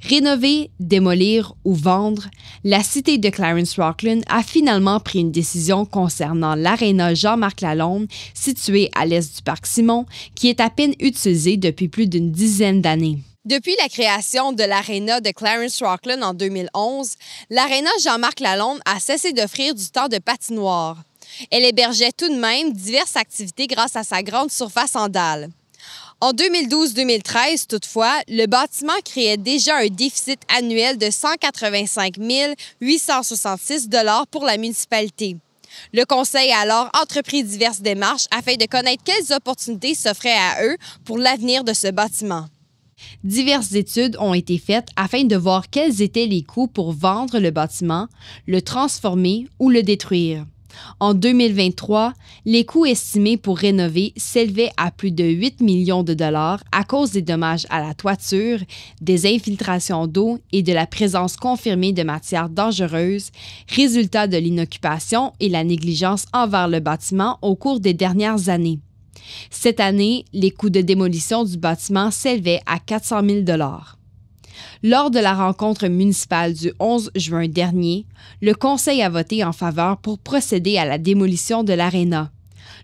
Rénover, démolir ou vendre, la cité de Clarence-Rocklin a finalement pris une décision concernant l'aréna Jean-Marc Lalonde, située à l'est du parc Simon, qui est à peine utilisée depuis plus d'une dizaine d'années. Depuis la création de l'aréna de Clarence-Rocklin en 2011, l'aréna Jean-Marc Lalonde a cessé d'offrir du temps de patinoire. Elle hébergeait tout de même diverses activités grâce à sa grande surface en dalles. En 2012-2013, toutefois, le bâtiment créait déjà un déficit annuel de 185 866 $ pour la municipalité. Le conseil a alors entrepris diverses démarches afin de connaître quelles opportunités s'offraient à eux pour l'avenir de ce bâtiment. Diverses études ont été faites afin de voir quels étaient les coûts pour vendre le bâtiment, le transformer ou le détruire. En 2023, les coûts estimés pour rénover s'élevaient à plus de 8 millions de dollars à cause des dommages à la toiture, des infiltrations d'eau et de la présence confirmée de matières dangereuses, résultat de l'inoccupation et la négligence envers le bâtiment au cours des dernières années. Cette année, les coûts de démolition du bâtiment s'élevaient à 400 000 $. Lors de la rencontre municipale du 11 juin dernier, le conseil a voté en faveur pour procéder à la démolition de l'aréna.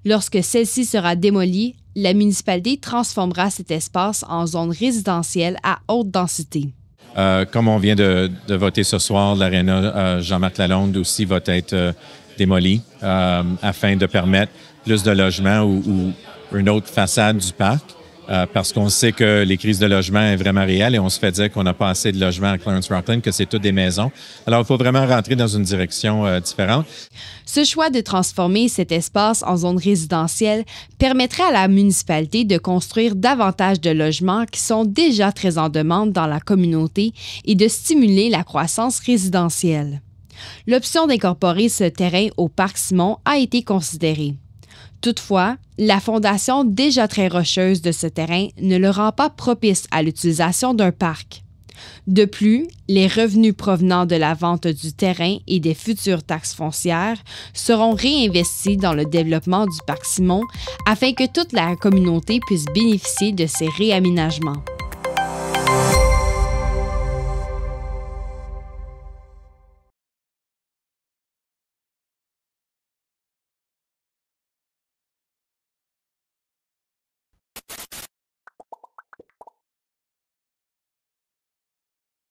Lorsque celle-ci sera démolie, la municipalité transformera cet espace en zone résidentielle à haute densité. Comme on vient de voter ce soir, l'aréna Jean-Marc Lalonde aussi va être démolie afin de permettre plus de logements ou une autre façade du parc. Parce qu'on sait que les crises de logement est vraiment réelle et on se fait dire qu'on n'a pas assez de logements à Clarence-Rocklin, que c'est toutes des maisons. Alors, il faut vraiment rentrer dans une direction différente. Ce choix de transformer cet espace en zone résidentielle permettrait à la municipalité de construire davantage de logements qui sont déjà très en demande dans la communauté et de stimuler la croissance résidentielle. L'option d'incorporer ce terrain au parc Simon a été considérée. Toutefois, la fondation déjà très rocheuse de ce terrain ne le rend pas propice à l'utilisation d'un parc. De plus, les revenus provenant de la vente du terrain et des futures taxes foncières seront réinvestis dans le développement du parc Simon afin que toute la communauté puisse bénéficier de ces réaménagements.